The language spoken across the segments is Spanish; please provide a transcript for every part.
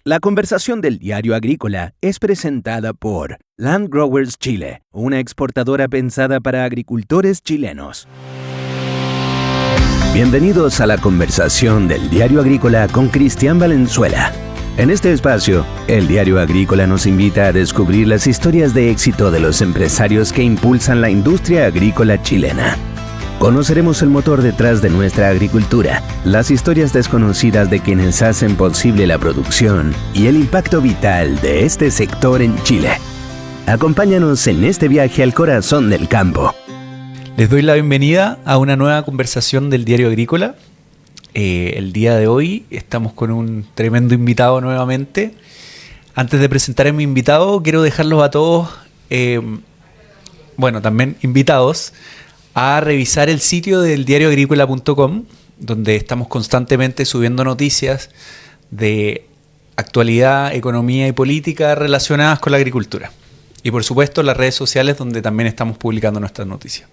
La conversación del Diario Agrícola es presentada por Land Growers Chile, una exportadora pensada para agricultores chilenos. Bienvenidos a la conversación del Diario Agrícola con Cristian Valenzuela. En este espacio, el Diario Agrícola nos invita a descubrir las historias de éxito de los empresarios que impulsan la industria agrícola chilena. Conoceremos el motor detrás de nuestra agricultura, las historias desconocidas de quienes hacen posible la producción y el impacto vital de este sector en Chile. Acompáñanos en este viaje al corazón del campo. Les doy la bienvenida a una nueva conversación del Diario Agrícola. El día de hoy estamos con un tremendo invitado nuevamente. Antes de presentar a mi invitado, quiero dejarlos a todos, también invitados, a revisar el sitio del diarioagricola.com, donde estamos constantemente subiendo noticias de actualidad, economía y política relacionadas con la agricultura. Y por supuesto las redes sociales, donde también estamos publicando nuestras noticias.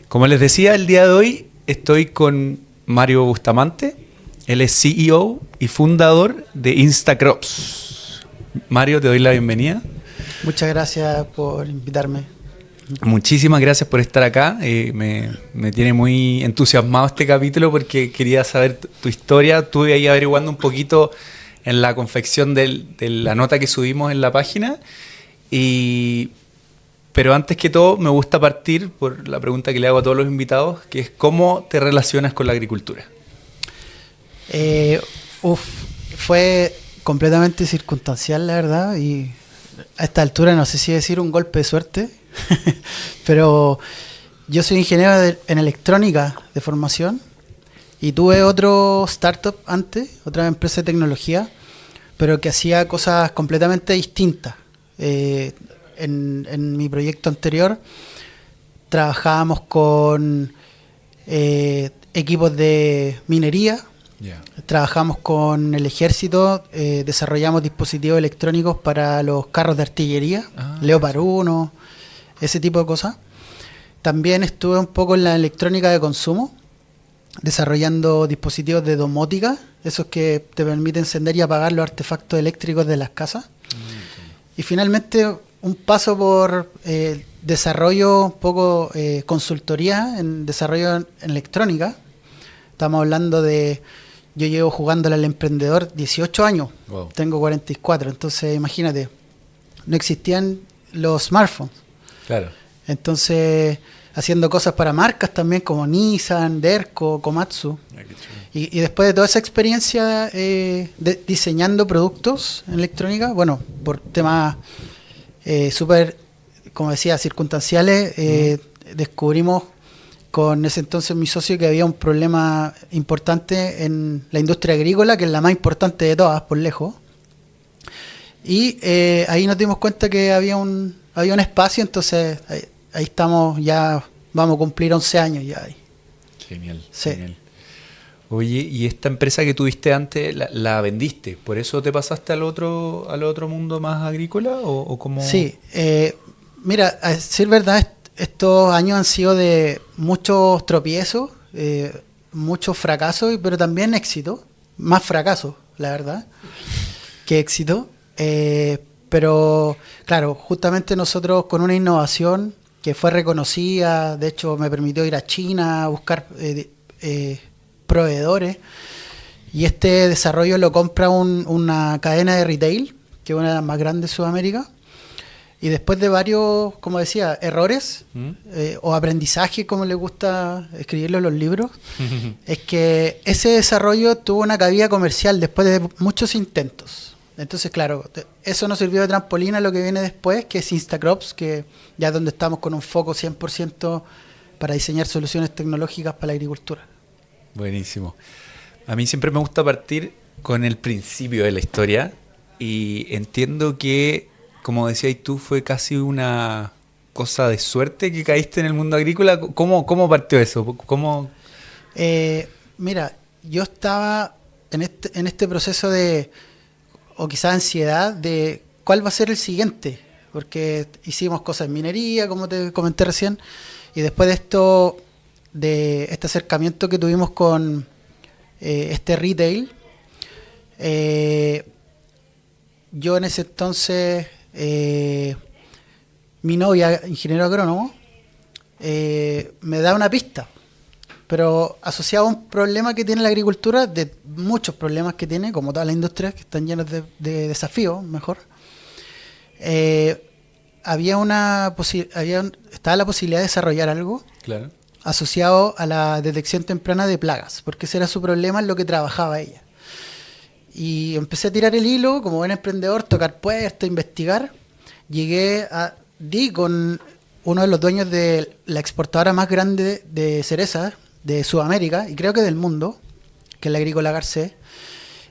Como les decía, el día de hoy estoy con Mario Bustamante. Él es CEO y fundador de Instacrops. Mario, te doy la bienvenida. Muchas gracias por invitarme. Muchísimas gracias por estar acá. Me tiene muy entusiasmado este capítulo porque quería saber tu historia. Estuve ahí averiguando un poquito en la confección de la nota que subimos en la página. Pero antes que todo, me gusta partir por la pregunta que le hago a todos los invitados, que es ¿cómo te relacionas con la agricultura? Fue completamente circunstancial, la verdad, y a esta altura no sé si decir un golpe de suerte, pero yo soy ingeniero en electrónica de formación y tuve otro startup antes, otra empresa de tecnología, pero que hacía cosas completamente distintas. En mi proyecto anterior trabajábamos con equipos de minería, trabajamos con el ejército, desarrollamos dispositivos electrónicos para los carros de artillería, Leopard 1, ese tipo de cosas. También estuve un poco en la electrónica de consumo, desarrollando dispositivos de domótica, esos que te permiten encender y apagar los artefactos eléctricos de las casas. Y finalmente un paso por desarrollo, un poco consultoría en desarrollo en electrónica. Estamos hablando de, yo llevo jugándole al emprendedor 18 años, wow. Tengo 44, entonces imagínate, no existían los smartphones. Claro. Entonces, haciendo cosas para marcas también como Nissan, Derco, Komatsu. Y después de toda esa experiencia diseñando productos en electrónica, bueno, por temas súper, como decía, circunstanciales, descubrimos con ese entonces mi socio que había un problema importante en la industria agrícola, que es la más importante de todas, por lejos. Y ahí nos dimos cuenta que había un espacio, entonces ahí estamos, ya vamos a cumplir 11 años ya ahí. Genial, sí. Genial. Oye, ¿y esta empresa que tuviste antes la vendiste? ¿Por eso te pasaste al otro mundo más agrícola? ¿O cómo? Sí, mira, a decir verdad, estos años han sido de muchos tropiezos, muchos fracasos, pero también éxitos. Más fracasos, la verdad, que éxito. Pero, claro, justamente nosotros con una innovación que fue reconocida, de hecho me permitió ir a China a buscar proveedores, y este desarrollo lo compra una cadena de retail, que es una de las más grandes de Sudamérica, y después de varios, como decía, errores o aprendizaje, como le gusta escribirlo en los libros, es que ese desarrollo tuvo una cabida comercial después de muchos intentos. Entonces, claro, eso nos sirvió de trampolín a lo que viene después, que es Instacrops, que ya es donde estamos con un foco 100% para diseñar soluciones tecnológicas para la agricultura. Buenísimo. A mí siempre me gusta partir con el principio de la historia y entiendo que, como decías tú, fue casi una cosa de suerte que caíste en el mundo agrícola. ¿Cómo partió eso? ¿Cómo? Mira, yo estaba en este proceso de, o quizás ansiedad, de cuál va a ser el siguiente, porque hicimos cosas en minería, como te comenté recién, y después de esto, de este acercamiento que tuvimos con este retail, yo en ese entonces, mi novia, ingeniero agrónomo, me da una pista, pero asociado a un problema que tiene la agricultura, de muchos problemas que tiene, como todas las industrias que están llenas de desafíos, mejor. Estaba la posibilidad de desarrollar algo Claro. asociado a la detección temprana de plagas, porque ese era su problema en lo que trabajaba ella. Y empecé a tirar el hilo, como buen emprendedor, tocar puertas, investigar. Di con uno de los dueños de la exportadora más grande de cerezas de Sudamérica, y creo que del mundo, que es la Agrícola Garcés.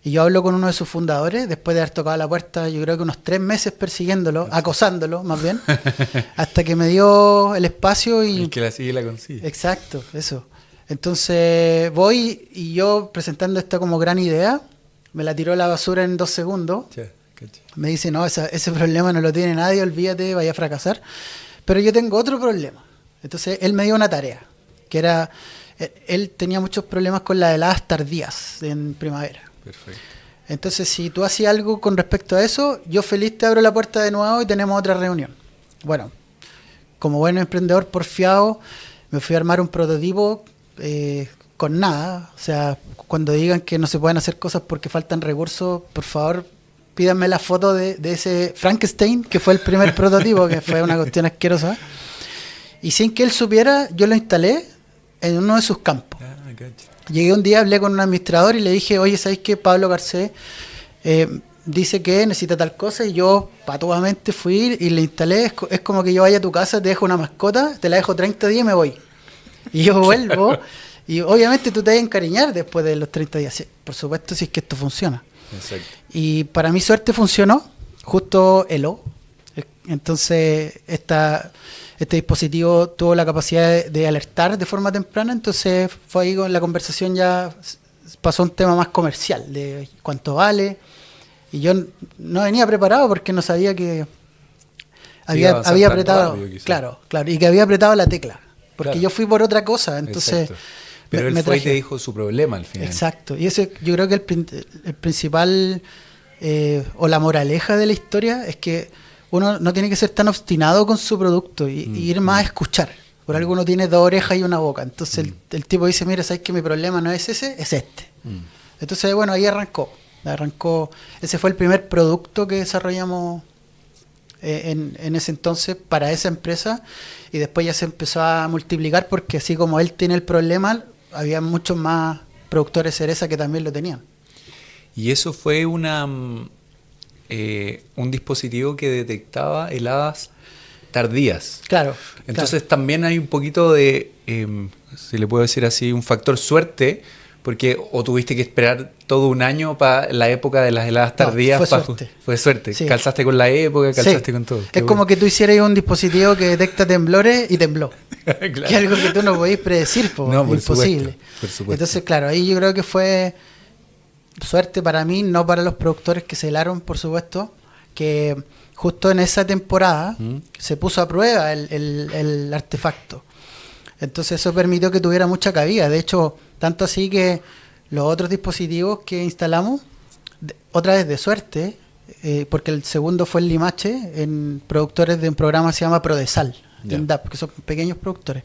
Y yo hablo con uno de sus fundadores, después de haber tocado la puerta, yo creo que unos 3 meses persiguiéndolo, acosándolo más bien, hasta que me dio el espacio y... El que la sigue la consigue. Exacto, eso. Entonces voy y yo presentando esta como gran idea, me la tiró a la basura en 2 segundos. Che, caché. Me dice, no, ese problema no lo tiene nadie, olvídate, vaya a fracasar. Pero yo tengo otro problema. Entonces él me dio una tarea, que era, él tenía muchos problemas con las heladas tardías en primavera. Perfecto. Entonces, si tú hacías algo con respecto a eso, yo feliz te abro la puerta de nuevo y tenemos otra reunión. Bueno, como buen emprendedor porfiado, me fui a armar un prototipo con nada. O sea, cuando digan que no se pueden hacer cosas porque faltan recursos, por favor, pídanme la foto de ese Frankenstein, que fue el primer prototipo, que fue una cuestión asquerosa. Y sin que él supiera, yo lo instalé en uno de sus campos. Ah, caché. Llegué un día, hablé con un administrador y le dije, oye, ¿sabes qué? Pablo Garcés dice que necesita tal cosa, y yo patuamente fui y le instalé. Es como que yo vaya a tu casa, te dejo una mascota, te la dejo 30 días y me voy. Y yo vuelvo y obviamente tú te vas a encariñar después de los 30 días. Sí, por supuesto, si es que esto funciona. Exacto. Y para mi suerte funcionó, justo heló. Entonces este dispositivo tuvo la capacidad de alertar de forma temprana, entonces fue ahí con la conversación, ya pasó un tema más comercial, de cuánto vale. Y yo no venía preparado porque no sabía que había apretado, rápido, claro, y que había apretado la tecla, porque Claro. yo fui por otra cosa, entonces... Exacto. Pero él fue y te dijo su problema al final. Exacto, y ese yo creo que el principal o la moraleja de la historia es que uno no tiene que ser tan obstinado con su producto y ir más a escuchar. Por algo uno tiene 2 orejas y una boca. Entonces el tipo dice, mira, ¿sabes que mi problema no es ese? Es este. Entonces, bueno, ahí arrancó. Ese fue el primer producto que desarrollamos en ese entonces para esa empresa, y después ya se empezó a multiplicar porque así como él tiene el problema, había muchos más productores de cereza que también lo tenían. Y eso fue un dispositivo que detectaba heladas tardías. Claro. Entonces también hay un poquito de, si le puedo decir así, un factor suerte, porque o tuviste que esperar todo un año para la época de las heladas tardías. No, fue suerte. Sí. Sí. Calzaste con la época, calzaste con todo. Es como que tú hicieras un dispositivo que detecta temblores y tembló. Claro. Que es algo que tú no podés predecir, No, por imposible. supuesto, por supuesto. Entonces, claro, ahí yo creo que fue suerte para mí, no para los productores que se helaron, por supuesto, que justo en esa temporada se puso a prueba el artefacto. Entonces eso permitió que tuviera mucha cabida. De hecho, tanto así que los otros dispositivos que instalamos, otra vez de suerte, porque el segundo fue el Limache, en productores de un programa que se llama Prodesal, de INDAP, que son pequeños productores.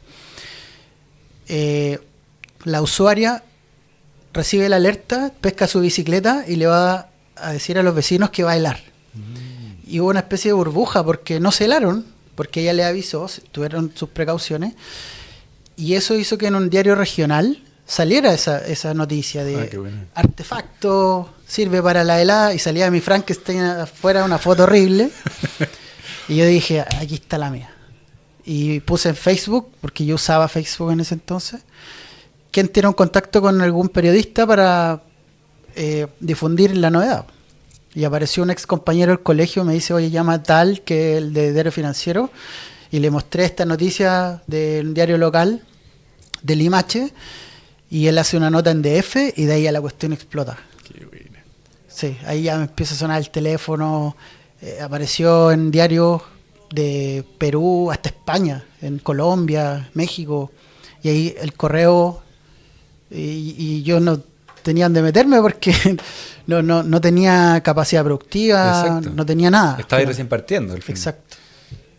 La usuaria recibe la alerta, pesca su bicicleta y le va a decir a los vecinos que va a helar. Y hubo una especie de burbuja porque no se helaron, porque ella le avisó, tuvieron sus precauciones, y eso hizo que en un diario regional saliera esa noticia de artefacto, sirve para la helada, y salía mi Frankenstein afuera, una foto horrible. Y yo dije, aquí está la mía. Y puse en Facebook, porque yo usaba Facebook en ese entonces, ¿quién tiene un contacto con algún periodista para difundir la novedad? Y apareció un ex compañero del colegio, me dice, oye, llama tal, que el de Diario Financiero, y le mostré esta noticia de un diario local, de Limache, y él hace una nota en DF, y de ahí a la cuestión explota. Qué buena. Sí, ahí ya me empieza a sonar el teléfono, apareció en diarios de Perú hasta España, en Colombia, México, y ahí el correo, y yo no tenía dónde meterme porque no tenía capacidad productiva, Exacto. no tenía nada. Estaba ahí recién partiendo, al fin. Exacto.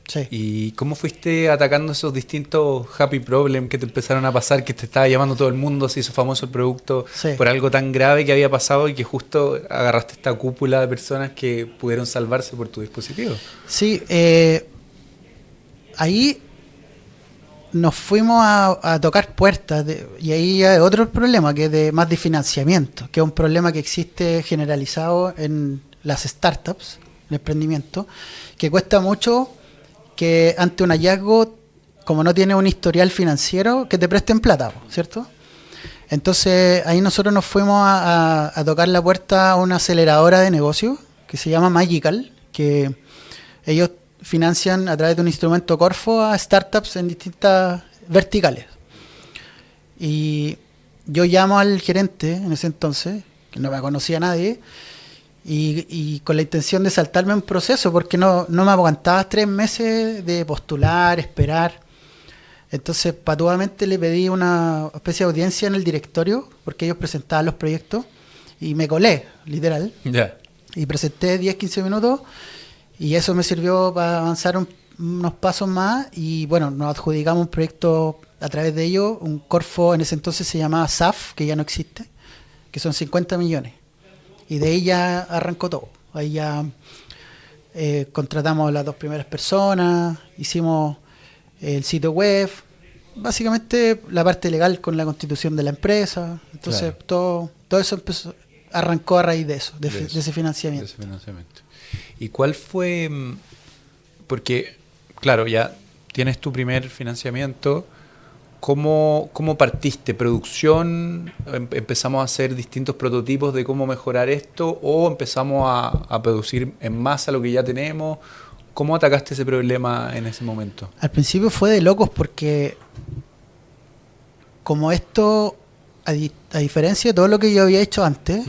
Sí. ¿Y cómo fuiste atacando esos distintos happy problems que te empezaron a pasar, que te estaba llamando todo el mundo, se hizo famoso el producto Sí. por algo tan grave que había pasado y que justo agarraste esta cúpula de personas que pudieron salvarse por tu dispositivo? Sí, ahí nos fuimos a tocar puertas y ahí hay otro problema que es más de financiamiento, que es un problema que existe generalizado en las startups, en emprendimiento, que cuesta mucho que ante un hallazgo, como no tiene un historial financiero, que te presten plata, ¿cierto? Entonces ahí nosotros nos fuimos a tocar la puerta a una aceleradora de negocios que se llama Magical, que ellos financian a través de un instrumento Corfo a startups en distintas verticales. Y yo llamo al gerente en ese entonces, que no me conocía nadie, y con la intención de saltarme un proceso, porque no me aguantaba 3 meses de postular, esperar. Entonces, patuamente le pedí una especie de audiencia en el directorio, porque ellos presentaban los proyectos, y me colé, literal. Ya. Y presenté 10-15 minutos, y eso me sirvió para avanzar unos pasos más, y bueno, nos adjudicamos un proyecto a través de ellos, un Corfo, en ese entonces se llamaba SAF, que ya no existe, que son 50 millones. Y de ahí ya arrancó todo. Ahí ya contratamos a las 2 primeras personas, hicimos el sitio web, básicamente la parte legal con la constitución de la empresa. Entonces todo eso arrancó a raíz de eso, de ese financiamiento. De ese financiamiento. ¿Y cuál fue? Porque, claro, ya tienes tu primer financiamiento. ¿Cómo partiste? ¿Producción? ¿Empezamos a hacer distintos prototipos de cómo mejorar esto? ¿O empezamos a producir en masa lo que ya tenemos? ¿Cómo atacaste ese problema en ese momento? Al principio fue de locos porque como esto, a diferencia de todo lo que yo había hecho antes,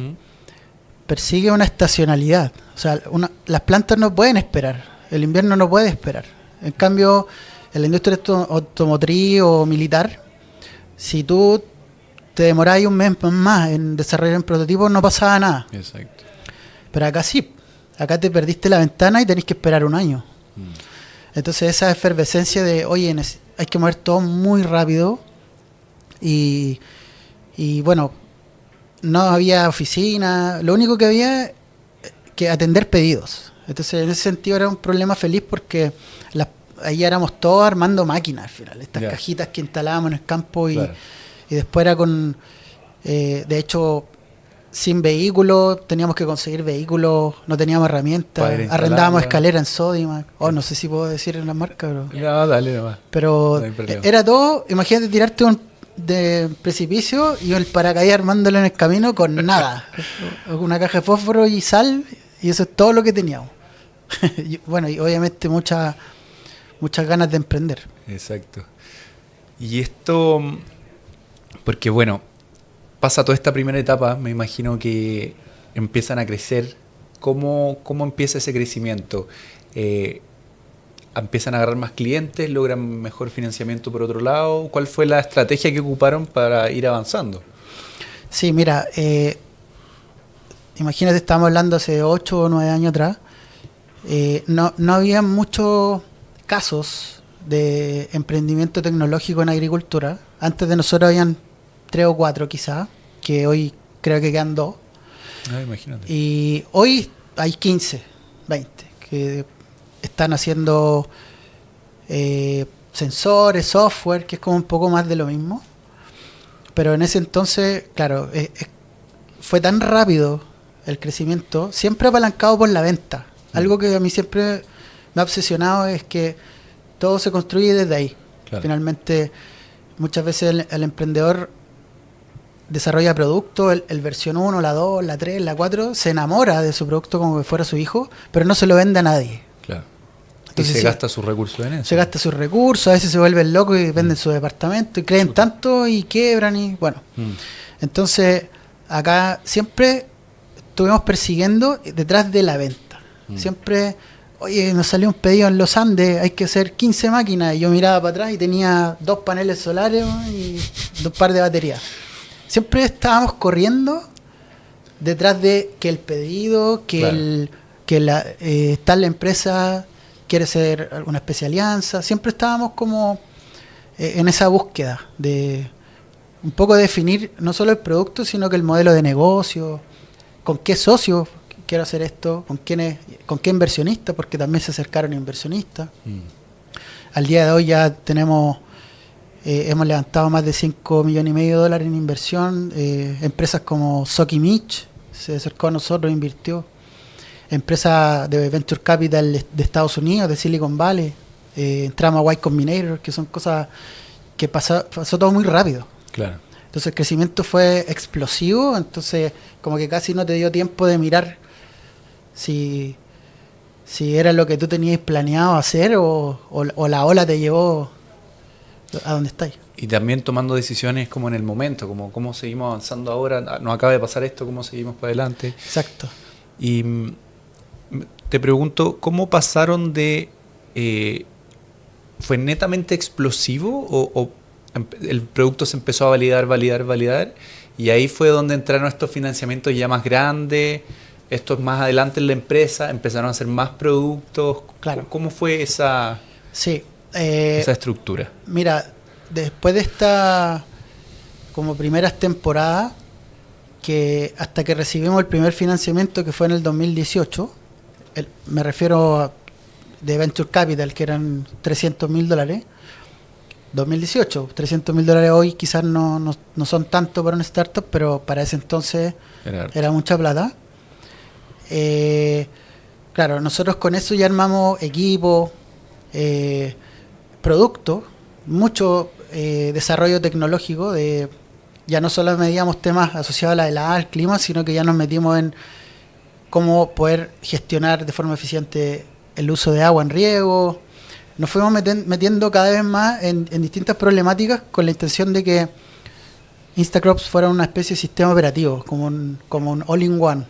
persigue una estacionalidad. O sea, las plantas no pueden esperar. El invierno no puede esperar. En cambio, en la industria automotriz o militar, si tú te demorabas un mes más en desarrollar un prototipo, no pasaba nada. Exacto. Pero acá sí. Acá te perdiste la ventana y tenés que esperar un año. Entonces esa efervescencia de, oye, hay que mover todo muy rápido. Y bueno, no había oficina. Lo único que había que atender pedidos. Entonces en ese sentido era un problema feliz porque ahí éramos todos armando máquinas al final. Estas cajitas que instalábamos en el campo y después era con... de hecho, sin vehículo, teníamos que conseguir vehículos, no teníamos herramientas, arrendábamos escalera en Sodimac. No sé si puedo decir en la marca, pero... No, dale nomás. Pero era todo, imagínate tirarte de precipicio y el paracaídas armándolo en el camino con nada. Una caja de fósforo y sal, y eso es todo lo que teníamos. Bueno, y obviamente muchas ganas de emprender. Exacto. Y esto, porque bueno, pasa toda esta primera etapa, me imagino que empiezan a crecer. ¿Cómo empieza ese crecimiento? ¿Empiezan a agarrar más clientes? ¿Logran mejor financiamiento por otro lado? ¿Cuál fue la estrategia que ocuparon para ir avanzando? Sí, mira, imagínate, estábamos hablando hace 8 o 9 años atrás. No había muchos casos de emprendimiento tecnológico en agricultura. Antes de nosotros habían 3 o 4 quizás, que hoy creo que quedan 2. Imagínate. Y hoy hay 15, 20 que están haciendo sensores, software, que es como un poco más de lo mismo. Pero en ese entonces, claro, fue tan rápido el crecimiento, siempre apalancado por la venta. Algo que a mí siempre me ha obsesionado es que todo se construye desde ahí. Claro. Finalmente, muchas veces el emprendedor desarrolla productos, el versión 1, la 2, la 3, la 4, se enamora de su producto como que fuera su hijo, pero no se lo vende a nadie. Claro. Entonces, y se gasta sus recursos en eso. Se gasta sus recursos, a veces se vuelven locos y venden su departamento y creen tanto y quiebran y bueno. Entonces, acá siempre estuvimos persiguiendo detrás de la venta. Siempre, oye, nos salió un pedido en los Andes, hay que hacer 15 máquinas. Y yo miraba para atrás y tenía 2 paneles solares y 2 par de baterías. Siempre estábamos corriendo detrás de que el pedido, tal empresa quiere ser alguna especie de alianza. Siempre estábamos como en esa búsqueda de un poco definir no solo el producto, sino que el modelo de negocio, con qué socio quiero hacer esto, con qué inversionista, porque también se acercaron inversionistas. Al día de hoy ya tenemos, hemos levantado más de $5,5 millones en inversión. Empresas como Soki Mitch se acercó a nosotros, invirtió. Empresas de Venture Capital de Estados Unidos, de Silicon Valley. Entramos a Y Combinator, que son cosas que pasó todo muy rápido. Claro. Entonces el crecimiento fue explosivo, entonces como que casi no te dio tiempo de mirar si era lo que tú tenías planeado hacer o la ola te llevó a donde estáis. Y también tomando decisiones como en el momento, como cómo seguimos avanzando ahora, nos acaba de pasar esto, cómo seguimos para adelante. Exacto. Y te pregunto, ¿cómo pasaron de... ¿fue netamente explosivo o el producto se empezó a validar? Y ahí fue donde entraron estos financiamientos ya más grandes, estos más adelante en la empresa, empezaron a hacer más productos. Claro. ¿Cómo fue esa estructura? Mira, después de esta como primeras temporadas, que hasta que recibimos el primer financiamiento, que fue en el 2018, me refiero de Venture Capital, que eran $300,000, 2018, $300,000 hoy quizás no son tanto para una startup, pero para ese entonces era mucha plata. Claro, nosotros con eso ya armamos equipo, producto, mucho desarrollo tecnológico, ya no solo medíamos temas asociados a la helada, al clima, sino que ya nos metimos en cómo poder gestionar de forma eficiente el uso de agua en riego. Nos fuimos metiendo cada vez más en distintas problemáticas con la intención de que Instacrops fuera una especie de sistema operativo, como un all-in-one.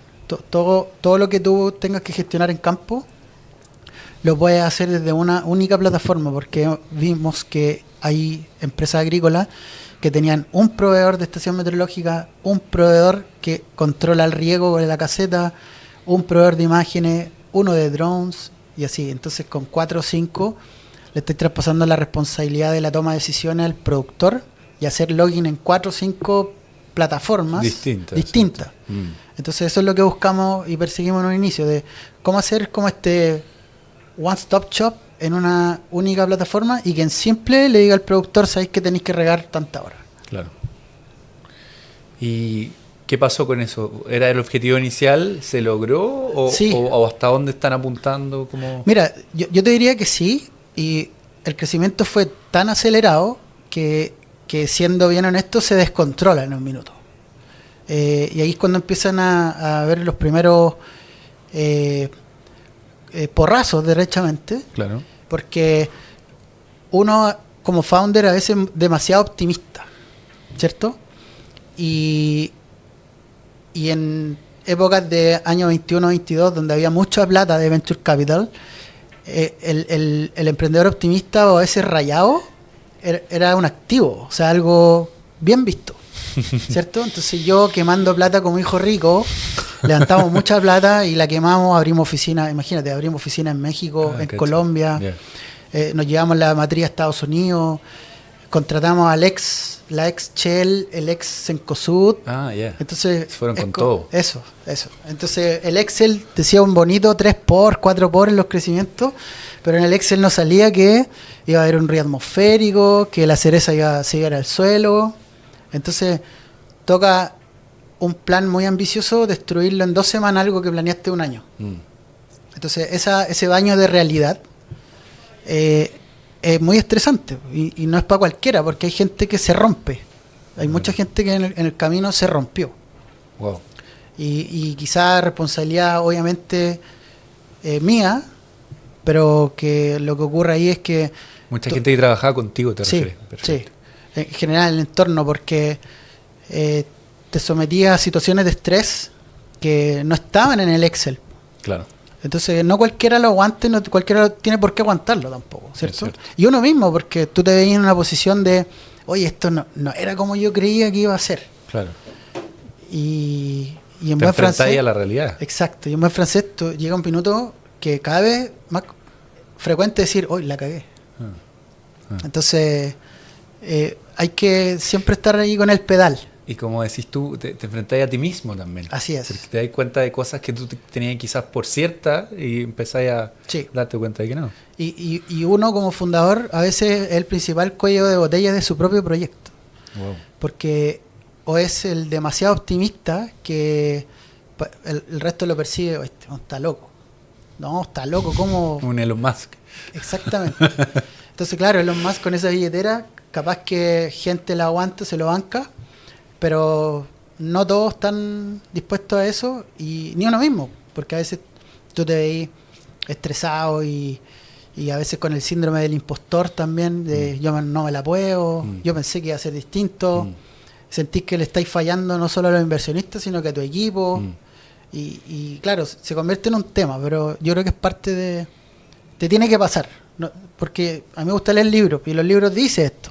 Todo lo que tú tengas que gestionar en campo lo puedes hacer desde una única plataforma, porque vimos que hay empresas agrícolas que tenían un proveedor de estación meteorológica, un proveedor que controla el riego de la caseta, un proveedor de imágenes, uno de drones y así. Entonces con 4 o 5 le estoy traspasando la responsabilidad de la toma de decisiones al productor y hacer login en 4 o 5 plataformas distintas. Entonces eso es lo que buscamos y perseguimos en un inicio, de cómo hacer como este one-stop shop en una única plataforma y que en simple le diga al productor, sabéis que tenéis que regar tanta hora. Claro. ¿Y qué pasó con eso? ¿Era el objetivo inicial? ¿Se logró? Sí. ¿O hasta dónde están apuntando? ¿Cómo? Mira, yo te diría que sí, y el crecimiento fue tan acelerado que siendo bien honesto se descontrola en un minuto. Y ahí es cuando empiezan a ver los primeros porrazos, derechamente. Claro. Porque uno como founder a veces es demasiado optimista, ¿cierto? Y en épocas de año 21-22, donde había mucha plata de Venture Capital, el emprendedor optimista o ese rayado era un activo, o sea, algo bien visto, ¿cierto? Entonces yo quemando plata como hijo rico, levantamos mucha plata y la quemamos, abrimos oficinas, imagínate, abrimos oficinas en México, en Colombia, nos llevamos la matriz a Estados Unidos, contratamos la ex Shell, el ex Cencosud. Entonces fueron con todo. Eso. Entonces el Excel decía un bonito 3x, 4x en los crecimientos, pero en el Excel no salía que iba a haber un ruido atmosférico, que la cereza se iba al suelo. Entonces toca un plan muy ambicioso, destruirlo en 2 semanas, algo que planeaste un año. Entonces ese baño de realidad es muy estresante y no es para cualquiera, porque hay gente que se rompe. Hay mucha gente que en el camino se rompió. Wow. Y quizá responsabilidad obviamente mía, pero que lo que ocurre ahí es que... Mucha gente que trabajaba contigo, te refieres. Sí, en general el entorno, porque te sometías a situaciones de estrés que no estaban en el Excel. Claro. Entonces no cualquiera lo aguante, no cualquiera tiene por qué aguantarlo tampoco, ¿cierto? Y uno mismo, porque tú te veías en una posición de, oye, esto no era como yo creía que iba a ser. Claro. Y Y en te buen enfrentas francés... ahí a la realidad. Exacto, y en buen francés llega un minuto que cada vez más frecuente decir, hoy la cagué. Entonces, hay que siempre estar ahí con el pedal. Y como decís tú, te enfrentás a ti mismo también. Así es. Porque te das cuenta de cosas que tú tenías quizás por cierta y empezás a darte cuenta de que no. Y uno como fundador a veces es el principal cuello de botella de su propio proyecto. Wow. Porque o es el demasiado optimista que el resto lo percibe, este está loco. No, está loco, ¿cómo? Un Elon Musk. Exactamente. Entonces, claro, Elon Musk con esa billetera, capaz que gente la aguanta, se lo banca, pero no todos están dispuestos a eso, y ni uno mismo, porque a veces tú te veis estresado y a veces con el síndrome del impostor también, de yo no me la puedo, yo pensé que iba a ser distinto, sentís que le estáis fallando no solo a los inversionistas, sino que a tu equipo, y claro, se convierte en un tema, pero yo creo que es parte de... Te tiene que pasar, ¿no? Porque a mí me gusta leer libros, y los libros dicen esto.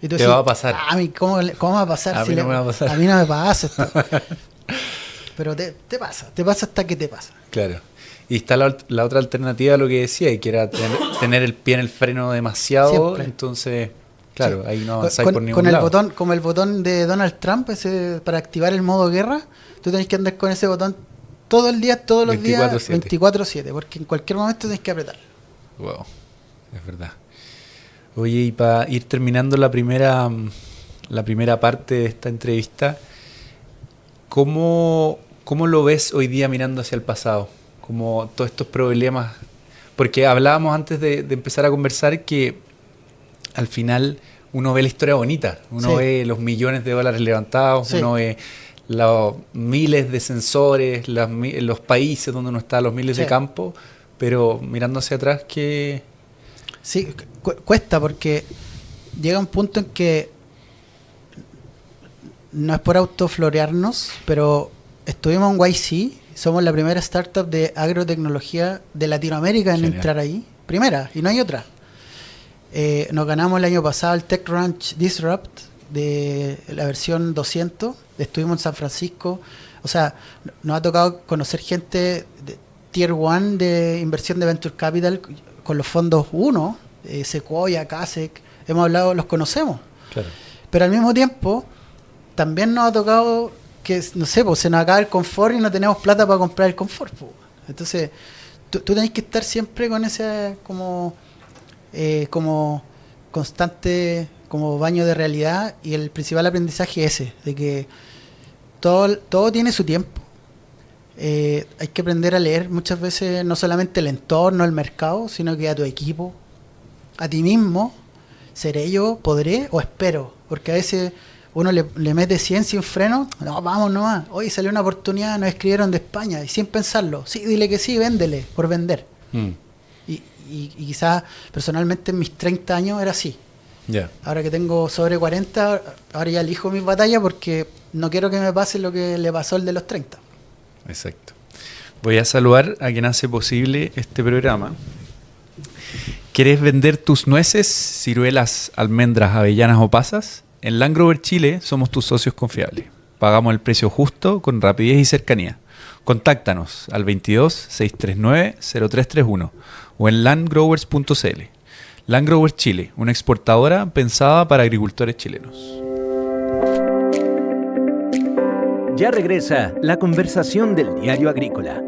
Y tú te decís, va a pasar. A mí, ¿cómo me va a pasar? A mí no me va a pasar. A mí no me pasa esto. Pero te pasa hasta que te pasa. Claro. Y está la otra alternativa a lo que decía, que era tener el pie en el freno demasiado. Siempre. Entonces, claro, ahí no avanzáis por ningún lado. Como el botón de Donald Trump, ese para activar el modo guerra, tú tenés que andar con ese botón todo el día, todos los 24/7. días, 24/7, porque en cualquier momento tenés que apretar. Wow, es verdad. Oye, y para ir terminando la primera parte de esta entrevista, ¿cómo lo ves hoy día mirando hacia el pasado? Como todos estos problemas, porque hablábamos antes de empezar a conversar que al final uno ve la historia bonita, uno ve los millones de dólares levantados, uno ve los miles de sensores, los países donde uno está, los miles de campos, pero mirando hacia atrás, ¿qué...? Sí, cuesta, porque llega un punto en que no es por autoflorearnos, pero estuvimos en YC, somos la primera startup de agrotecnología de Latinoamérica en entrar ahí, primera, y no hay otra. Nos ganamos el año pasado el TechCrunch Disrupt de la versión 200, estuvimos en San Francisco, o sea, nos ha tocado conocer gente de Tier 1 de inversión de Venture Capital con los fondos 1, Sequoia, Kasek, hemos hablado, los conocemos. Claro. Pero al mismo tiempo, también nos ha tocado que, no sé, pues se nos acaba el confort y no tenemos plata para comprar el confort. Pues. Entonces, tú tenés que estar siempre con ese como constante como baño de realidad, y el principal aprendizaje es ese, de que todo tiene su tiempo. Hay que aprender a leer muchas veces no solamente el entorno, el mercado, sino que a tu equipo, a ti mismo. ¿Seré yo? ¿Podré? ¿O espero? Porque a veces uno le mete 100 sin freno. No, vamos nomás. Hoy salió una oportunidad, nos escribieron de España, y sin pensarlo. Sí, dile que sí, véndele, por vender. Y quizás personalmente en mis 30 años era así. Ahora que tengo sobre 40, ahora ya elijo mis batallas porque no quiero que me pase lo que le pasó al de los 30. Exacto. Voy a saludar a quien hace posible este programa. ¿Quieres vender tus nueces, ciruelas, almendras, avellanas o pasas? En Land Grower Chile somos tus socios confiables. Pagamos el precio justo con rapidez y cercanía. Contáctanos al 22 639 0331 o en landgrowers.cl. Land Grower Chile, una exportadora pensada para agricultores chilenos. Ya regresa la conversación del Diario Agrícola.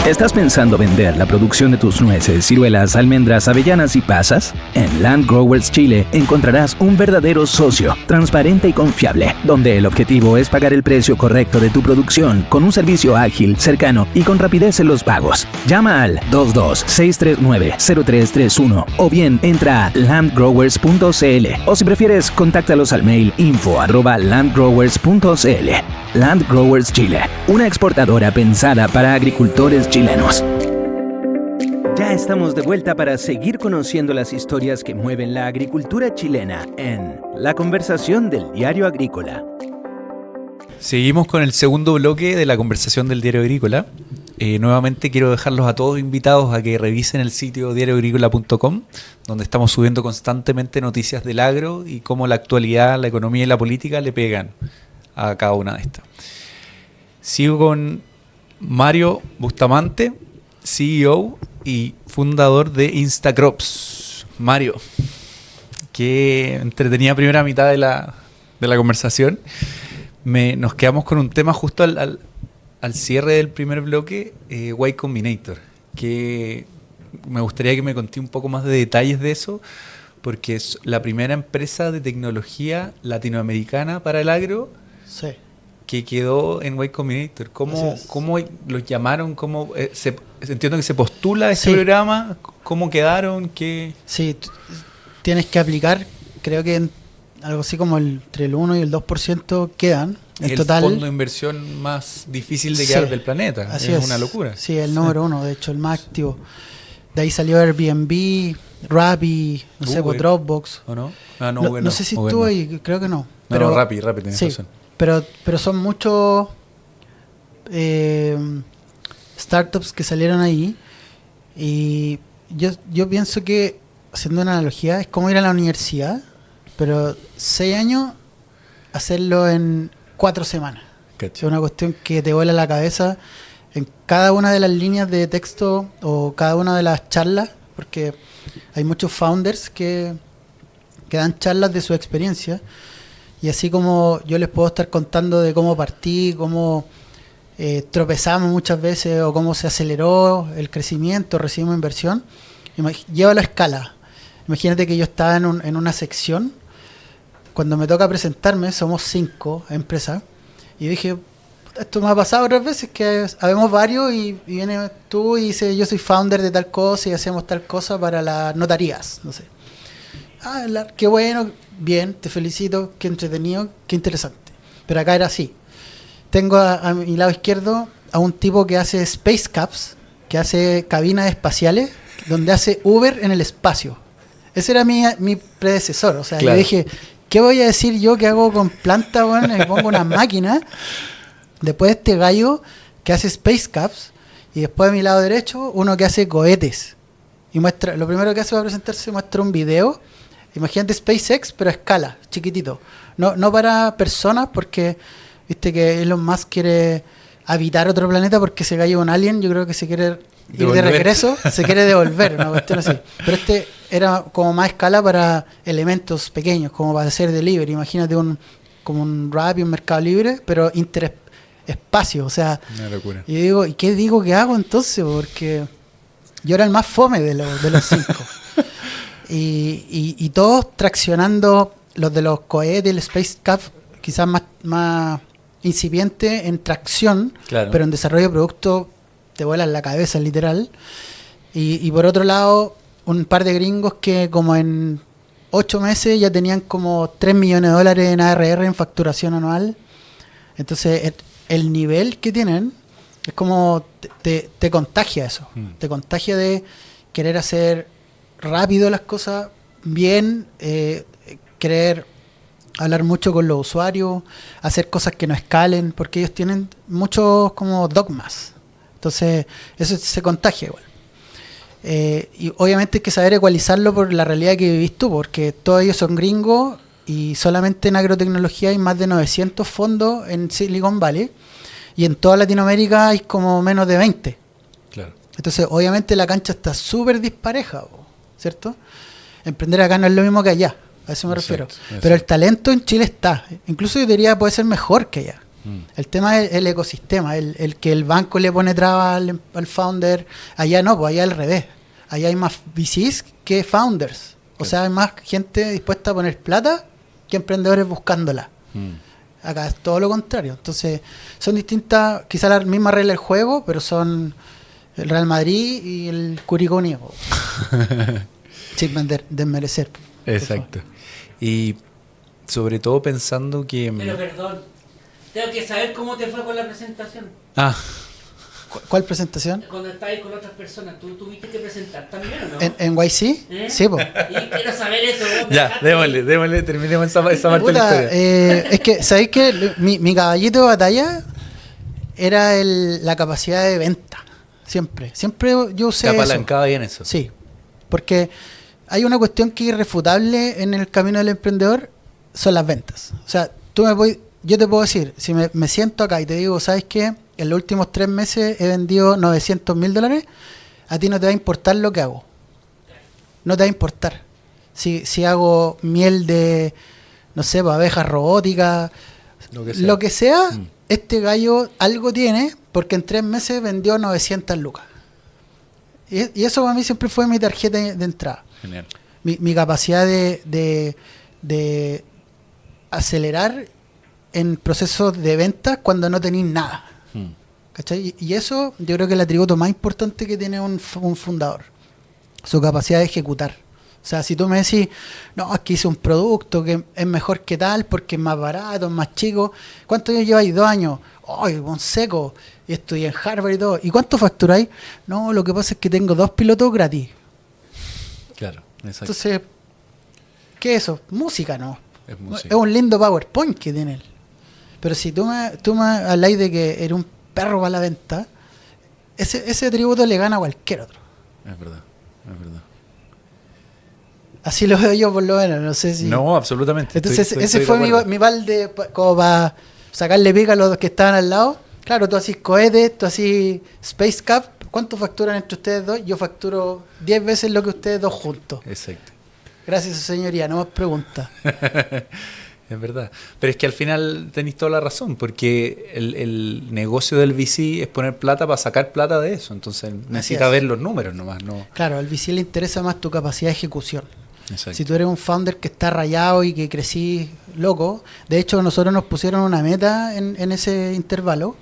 ¿Estás pensando vender la producción de tus nueces, ciruelas, almendras, avellanas y pasas? En Land Growers Chile encontrarás un verdadero socio, transparente y confiable, donde el objetivo es pagar el precio correcto de tu producción con un servicio ágil, cercano y con rapidez en los pagos. Llama al 22-639-0331 o bien entra a landgrowers.cl, o si prefieres, contáctalos al mail info@landgrowers.cl. Land Growers Chile, una exportadora pensada para agricultores chilenos. Ya estamos de vuelta para seguir conociendo las historias que mueven la agricultura chilena en La Conversación del Diario Agrícola. Seguimos con el segundo bloque de la conversación del Diario Agrícola. Nuevamente quiero dejarlos a todos invitados a que revisen el sitio diarioagricola.com, donde estamos subiendo constantemente noticias del agro y cómo la actualidad, la economía y la política le pegan a cada una de estas. Sigo con Mario Bustamante, CEO y fundador de Instacrops. Mario, qué entretenida primera mitad de la conversación. Nos quedamos con un tema justo al cierre del primer bloque, Y Combinator, que me gustaría que me conté un poco más de detalles de eso, porque es la primera empresa de tecnología latinoamericana para el agro. Sí. Que quedó en Y Combinator. ¿Cómo los llamaron? Entiendo que se postula ese programa. ¿Cómo quedaron? Sí, tienes que aplicar, creo que algo así como entre el 1 y el 2% quedan. En el total, fondo de inversión más difícil de quedar del planeta. Así es una locura. Sí, el número 1, de hecho, el más activo. De ahí salió Airbnb, Rappi, no sé, Dropbox. ¿O no? No sé si estuvo ahí, creo que no. Pero Rappi, tienes razón. Pero son muchos startups que salieron ahí. Y yo pienso que, haciendo una analogía, es como ir a la universidad, pero 6 años, hacerlo en 4 semanas. Es una cuestión que te vuela la cabeza en cada una de las líneas de texto o cada una de las charlas, porque hay muchos founders que dan charlas de su experiencia. Y así como yo les puedo estar contando de cómo partí, cómo tropezamos muchas veces o cómo se aceleró el crecimiento, recibimos inversión, llévalo a escala. Imagínate que yo estaba en una sección, cuando me toca presentarme, somos 5 empresas, y dije, esto me ha pasado otras veces, que habemos varios y viene tú y dice, yo soy founder de tal cosa y hacemos tal cosa para las notarías, no sé. Qué bueno, bien, te felicito, qué entretenido, qué interesante. Pero acá era así. Tengo a mi lado izquierdo a un tipo que hace space cabs, que hace cabinas espaciales, donde hace Uber en el espacio. Ese era mi predecesor. O sea, claro. Yo dije, ¿qué voy a decir yo que hago con planta? Bueno, me pongo una máquina. Después este gallo que hace space cabs. Y después a mi lado derecho, uno que hace cohetes. Y muestra, lo primero que hace para presentarse, muestra un video. Imagínate SpaceX, pero a escala, chiquitito. No para personas, porque viste que Elon Musk quiere habitar otro planeta porque se cayó un alien. Yo creo que se quiere ir de regreso, se quiere devolver, una cuestión así. Pero este era como más escala para elementos pequeños, como para hacer delivery. Imagínate como un Rappi, un Mercado Libre, pero interespacio. O sea, una locura. Y yo digo, ¿y qué digo que hago entonces? Porque yo era el más fome de los 5. Y todos traccionando, los de los cohetes, el Space Cab, quizás más incipiente en tracción, claro. Pero en desarrollo de producto te vuelan la cabeza, literal. Y por otro lado, un par de gringos que como en 8 meses ya tenían como $3 millones en ARR en facturación anual. Entonces, el nivel que tienen es como te contagia eso. Te contagia de querer hacer rápido las cosas, bien, querer hablar mucho con los usuarios, hacer cosas que no escalen, porque ellos tienen muchos como dogmas. Entonces, eso se contagia igual. Y obviamente hay que saber ecualizarlo por la realidad que vivís tú, porque todos ellos son gringos y solamente en agrotecnología hay más de 900 fondos en Silicon Valley y en toda Latinoamérica hay como menos de 20. Claro. Entonces, obviamente la cancha está súper dispareja, ¿cierto? Emprender acá no es lo mismo que allá, a eso me refiero. Pero el talento en Chile está, incluso yo diría puede ser mejor que allá. El tema es el ecosistema, el que el banco le pone trabas al founder. Allá no, pues allá al revés. Allá hay más VCs que founders. O sea, hay más gente dispuesta a poner plata que emprendedores buscándola. Acá es todo lo contrario. Entonces, son distintas, quizá la misma regla del juego, pero son el Real Madrid y el Curicó Unido. Sin desmerecer. Exacto. Y sobre todo pensando que... Pero perdón. Tengo que saber cómo te fue con la presentación. ¿Cuál presentación? Cuando estabas con otras personas, ¿tú tuviste que presentar también o no? ¿En YC? Sí, pues. Y quiero saber eso. Ya, démosle, terminemos esa parte de la historia. Es que, ¿sabéis que mi caballito de batalla era la capacidad de venta? Siempre yo usé te apalancaba bien eso. Sí, porque hay una cuestión que es irrefutable en el camino del emprendedor, son las ventas. O sea, tú me puedes yo te puedo decir, si me siento acá y te digo, ¿sabes qué? En los últimos 3 meses he vendido $900,000, a ti no te va a importar lo que hago. No te va a importar. Si hago miel de, no sé, abejas robóticas, lo que sea, este gallo algo tiene porque en 3 meses vendió 900 lucas. Y eso para mí siempre fue mi tarjeta de entrada. Genial. Mi capacidad de acelerar en procesos de ventas cuando no tenéis nada. ¿Cachai? Y eso yo creo que es el atributo más importante que tiene un fundador. Su capacidad de ejecutar. O sea, si tú me decís, no, es que hice un producto que es mejor que tal porque es más barato, es más chico. ¿Cuántos años lleváis? 2 años. ¡Ay, un seco! Y estudié en Harvard y todo. ¿Y cuánto facturáis? No, lo que pasa es que tengo 2 pilotos gratis. Claro, exacto. Entonces, ¿qué es eso? Música, ¿no? Es música. Es un lindo PowerPoint que tiene él. Pero si tú me habláis de que eres un perro para la venta, ese atributo le gana a cualquier otro. Es verdad, es verdad. Así lo veo yo por lo menos, no sé si... No, absolutamente. Entonces estoy ese de fue acuerdo. mi balde como para sacarle pica a los que estaban al lado. Claro, tú haces cohetes, tú haces Space Cup. ¿Cuánto facturan entre ustedes dos? Yo facturo 10 veces lo que ustedes dos juntos. Exacto. Gracias, señoría, no más preguntas. Es verdad. Pero es que al final tenéis toda la razón, porque el negocio del VC es poner plata para sacar plata de eso. Entonces necesita es. ver los números nomás. No. Claro, al VC le interesa más tu capacidad de ejecución. Exacto. Si tú eres un founder que está rayado y que crecí loco, de hecho nosotros nos pusieron una meta en ese intervalo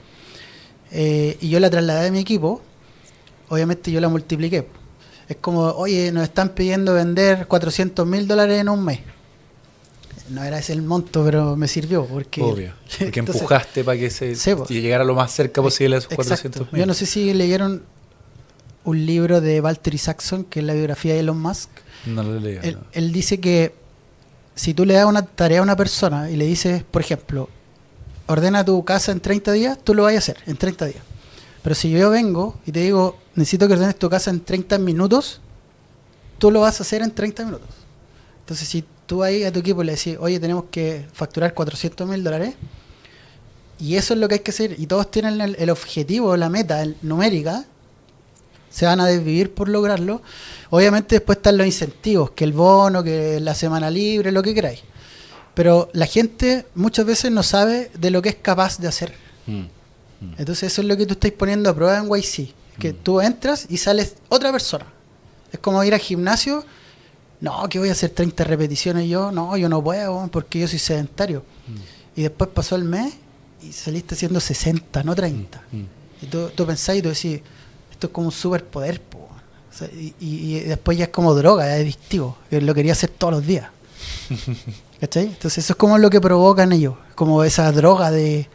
y yo la trasladé a mi equipo, obviamente yo la multipliqué. Es como, oye, nos están pidiendo vender $400,000 en un mes. No era ese el monto, pero me sirvió porque... Obvio. Porque Entonces, empujaste para que llegara lo más cerca posible a esos exacto. 400.000. Yo no sé si leyeron un libro de Valtteri Saxon, que es la biografía de Elon Musk. No lo leí. No. Él dice que si tú le das una tarea a una persona y le dices, por ejemplo, ordena tu casa en 30 días, tú lo vas a hacer en 30 días. Pero si yo vengo y te digo, necesito que ordenes tu casa en 30 minutos, tú lo vas a hacer en 30 minutos. Entonces, si tú ahí a tu equipo le decís, oye, tenemos que facturar $400,000, y eso es lo que hay que hacer, y todos tienen el objetivo, la meta numérica, se van a desvivir por lograrlo. Obviamente después están los incentivos, que el bono, que la semana libre, lo que queráis. Pero la gente muchas veces no sabe de lo que es capaz de hacer. Entonces eso es lo que tú estás poniendo a prueba en YC. Que tú entras y sales otra persona. Es como ir al gimnasio. No, que voy a hacer 30 repeticiones yo. No, yo no puedo porque yo soy sedentario. Y después pasó el mes y saliste haciendo 60, no 30. Y tú pensás y tú decís, esto es como un superpoder, po. O sea, y después ya es como droga, es adictivo. Yo lo quería hacer todos los días. ¿Cachai? Entonces eso es como lo que provocan ellos, como esa droga de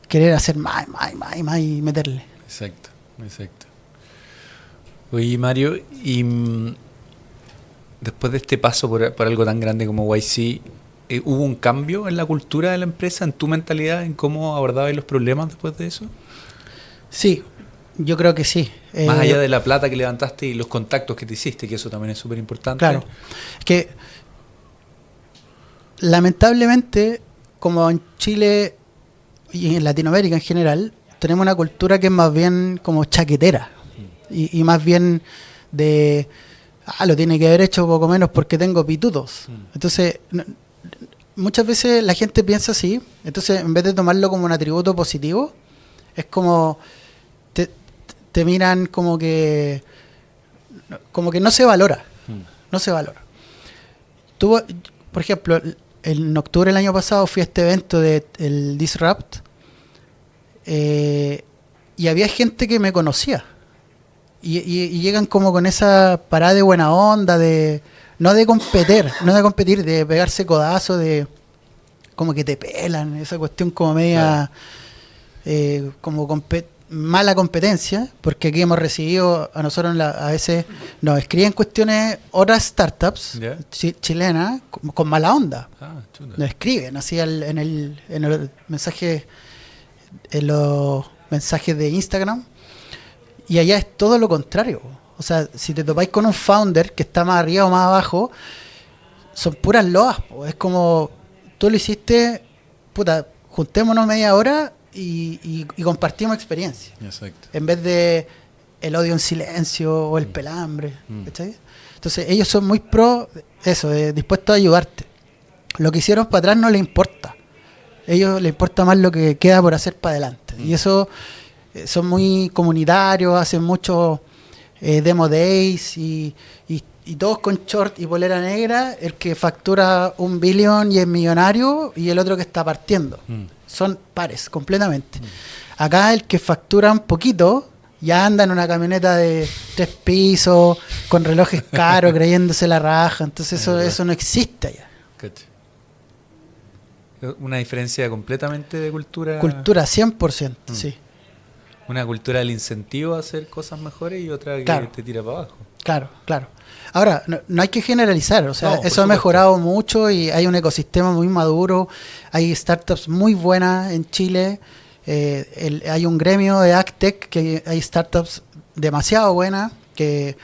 querer hacer más y meterle. Exacto. Oye, Mario, y después de este paso por algo tan grande como YC, ¿hubo un cambio en la cultura de la empresa, en tu mentalidad, en cómo abordabas los problemas después de eso? Sí, yo creo que sí. Más allá de la plata que levantaste y los contactos que te hiciste, que eso también es súper importante. Claro, es que lamentablemente, como en Chile y en Latinoamérica en general, tenemos una cultura que es más bien como chaquetera y más bien de, lo tiene que haber hecho poco menos porque tengo pitutos. Entonces, muchas veces la gente piensa así, entonces en vez de tomarlo como un atributo positivo, es como te miran como que no se valora. No se valora. Tú, por ejemplo, en octubre del año pasado fui a este evento del Disrupt y había gente que me conocía y llegan como con esa parada de buena onda, no de competir, de pegarse codazo, de como que te pelan, esa cuestión como media como mala competencia, porque aquí hemos recibido, a nosotros a veces nos escriben cuestiones otras startups chilenas con mala onda. Nos escriben así en el mensaje, en los mensajes de Instagram, y allá es todo lo contrario. O sea, si te topáis con un founder que está más arriba o más abajo, son puras loas, po. Es como tú lo hiciste, puta, juntémonos media hora y compartimos experiencias. Exacto. En vez de el odio en silencio o el pelambre. ¿Cachai? Entonces ellos son muy pro eso, dispuestos a ayudarte. Lo que hicieron para atrás no les importa. A ellos les importa más lo que queda por hacer para adelante. Y eso son muy comunitarios, hacen muchos demo days y todos con short y polera negra. El que factura 1 billón y es millonario y el otro que está partiendo. Son pares completamente. Acá el que factura un poquito ya anda en una camioneta de 3 pisos, con relojes caros, creyéndose la raja. Entonces eso no existe allá. Cacho. Una diferencia completamente de cultura. Cultura 100%, sí. Una cultura del incentivo a hacer cosas mejores y otra que Claro. te tira para abajo. Claro. Ahora, no hay que generalizar, o sea, No, por eso ha supuesto. mejorado mucho y hay un ecosistema muy maduro, hay startups muy buenas en Chile, hay un gremio de AgTech, que hay startups demasiado buenas, que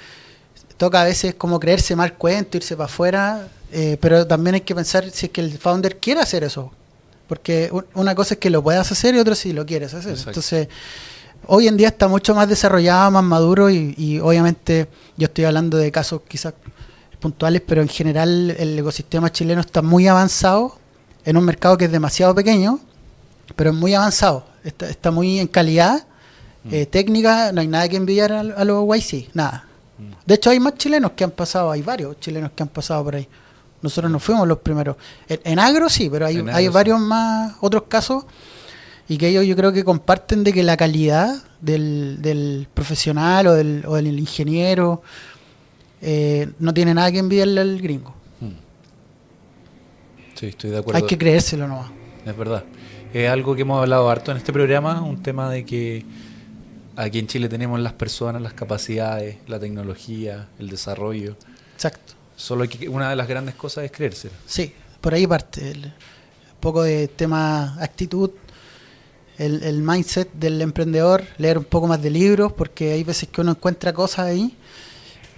toca a veces como creerse mal cuento, irse para afuera, pero también hay que pensar si es que el founder quiere hacer eso, porque una cosa es que lo puedas hacer y otra si lo quieres hacer. Exacto. Entonces, hoy en día está mucho más desarrollado, más maduro y obviamente yo estoy hablando de casos quizás puntuales, pero en general el ecosistema chileno está muy avanzado en un mercado que es demasiado pequeño, pero es muy avanzado, está muy en calidad técnica, no hay nada que envidiar a los YC, nada. De hecho hay más chilenos que han pasado, hay varios chilenos que han pasado por ahí. Nosotros no fuimos los primeros. En agro sí, pero hay agro, varios más, otros casos, y que ellos yo creo que comparten de que la calidad del profesional o del ingeniero no tiene nada que envidiarle al gringo. Sí, estoy de acuerdo. Hay que creérselo nomás. Es verdad. Es algo que hemos hablado harto en este programa, un tema de que aquí en Chile tenemos las personas, las capacidades, la tecnología, el desarrollo. Exacto. Solo que una de las grandes cosas es creérselo. Sí, por ahí parte. Un poco de tema actitud, el mindset del emprendedor, leer un poco más de libros, porque hay veces que uno encuentra cosas ahí,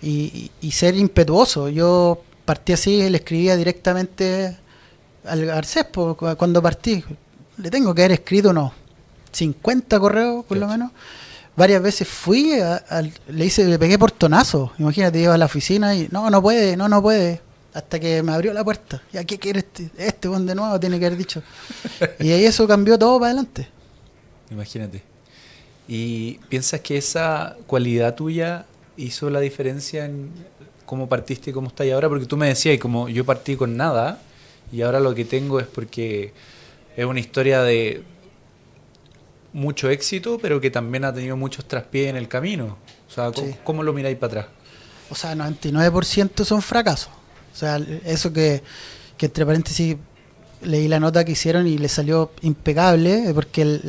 y ser impetuoso. Yo partí así, le escribía directamente al Garcés cuando partí. Le tengo que haber escrito unos 50 correos, por lo menos. Varias veces fui, le pegué portonazo. Imagínate, iba a la oficina y no puede. Hasta que me abrió la puerta. ¿Ya qué quiere este buen de nuevo? Tiene que haber dicho. Y ahí eso cambió todo para adelante. Imagínate. ¿Y piensas que esa cualidad tuya hizo la diferencia en cómo partiste y cómo estás ahora? Porque tú me decías, y como yo partí con nada, y ahora lo que tengo es porque es una historia de mucho éxito, pero que también ha tenido muchos traspiés en el camino. O sea, Sí. ¿cómo lo miráis para atrás? O sea, 99% son fracasos. O sea, eso que entre paréntesis leí la nota que hicieron y le salió impecable, porque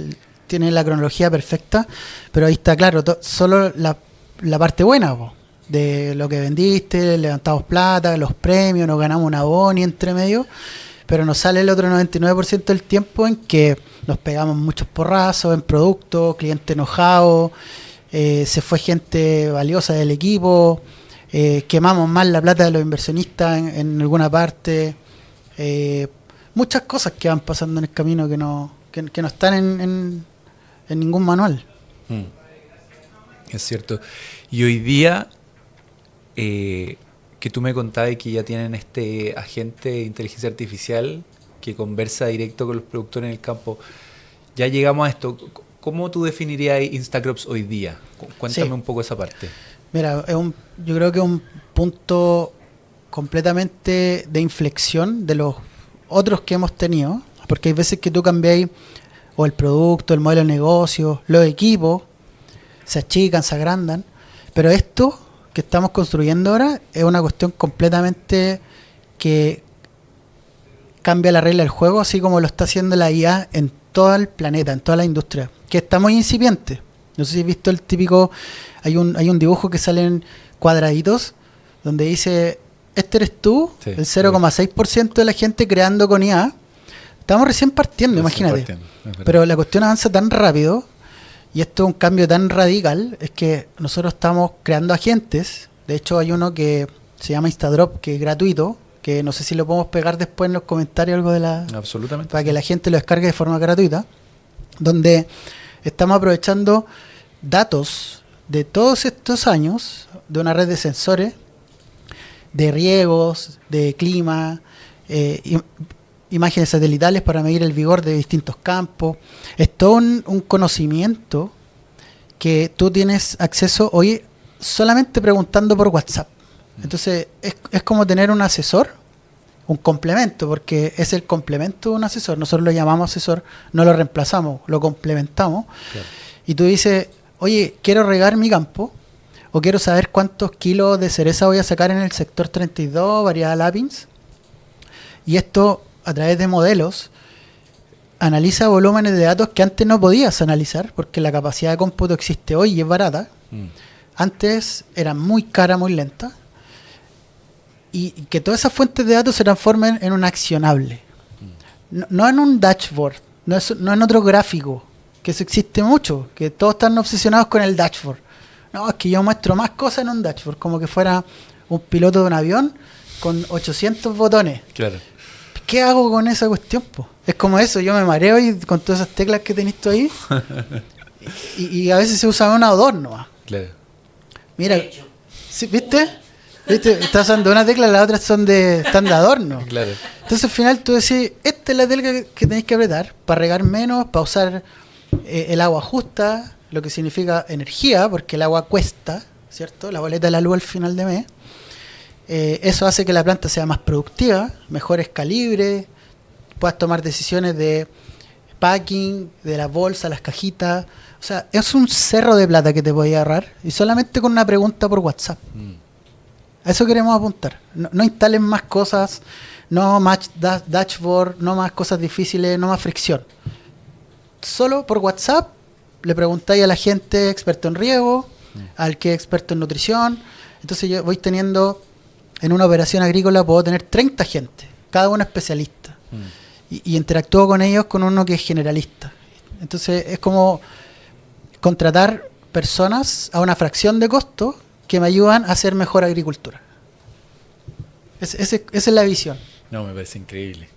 tiene la cronología perfecta, pero ahí está claro, solo la parte buena, de lo que vendiste, levantamos plata, los premios, nos ganamos una boni entre medio, pero nos sale el otro 99% del tiempo en que nos pegamos muchos porrazos en productos, cliente enojado, se fue gente valiosa del equipo, quemamos más la plata de los inversionistas en alguna parte, muchas cosas que van pasando en el camino que no están en ningún manual. Es cierto. Y hoy día, que tú me contabas que ya tienen este agente de inteligencia artificial que conversa directo con los productores en el campo, ya llegamos a esto. ¿Cómo tú definirías Instacrops hoy día? Cuéntame Sí. un poco esa parte. Mira, yo creo que es un punto completamente de inflexión de los otros que hemos tenido, porque hay veces que tú cambiáis o el producto, el modelo de negocio, los equipos, se achican, se agrandan, pero esto que estamos construyendo ahora es una cuestión completamente que cambia la regla del juego, así como lo está haciendo la IA en todo el planeta, en toda la industria, que está muy incipiente. No sé si has visto el típico, hay un dibujo que salen cuadraditos, donde dice, este eres tú, Sí, el 0,6% de la gente creando con IA. Estamos recién partiendo, imagínate. Es verdad. Pero la cuestión avanza tan rápido, y esto es un cambio tan radical, es que nosotros estamos creando agentes. De hecho hay uno que se llama Instadrop, que es gratuito, que no sé si lo podemos pegar después en los comentarios algo de la... Absolutamente. Para que la gente lo descargue de forma gratuita, donde estamos aprovechando datos de todos estos años de una red de sensores, de riegos, de clima, imágenes satelitales para medir el vigor de distintos campos. Es todo un conocimiento que tú tienes acceso hoy solamente preguntando por WhatsApp. Entonces es como tener un asesor, un complemento, porque es el complemento de un asesor. Nosotros lo llamamos asesor, no lo reemplazamos, lo complementamos. Claro. Y tú dices, oye, quiero regar mi campo, o quiero saber cuántos kilos de cereza voy a sacar en el sector 32, variedad Lapins. Y esto, a través de modelos, analiza volúmenes de datos que antes no podías analizar, porque la capacidad de cómputo existe hoy y es barata. Antes era muy cara, muy lenta. Y que todas esas fuentes de datos se transformen en un accionable. No en un dashboard, no en otro gráfico, que eso existe mucho, que todos están obsesionados con el dashboard. No, es que yo muestro más cosas en un dashboard, como que fuera un piloto de un avión con 800 botones. Claro. ¿Qué hago con esa cuestión, po? Es como eso, yo me mareo y con todas esas teclas que tenés tú ahí. y a veces se usa una o dos nomás. Claro. Mira, ¿sí, viste? Estás usando una tecla, las otras están de adorno. Claro. Entonces al final tú decís, esta es la tecla que tenéis que apretar para regar menos, para usar el agua justa, lo que significa energía, porque el agua cuesta, ¿cierto? La boleta de la luz al final de mes. Eso hace que la planta sea más productiva, mejores calibres, puedas tomar decisiones de packing, de las bolsas, las cajitas. O sea, es un cerro de plata que te podía ahorrar y solamente con una pregunta por WhatsApp. A eso queremos apuntar. No instalen más cosas, no más dashboard, no más cosas difíciles, no más fricción. Solo por WhatsApp le preguntáis a la gente experto en riego, al que es experto en nutrición. Entonces yo voy teniendo, en una operación agrícola puedo tener 30 gente, cada uno especialista. Y interactúo con ellos con uno que es generalista. Entonces es como contratar personas a una fracción de costo que me ayudan a hacer mejor agricultura. Esa es la visión. No, me parece increíble.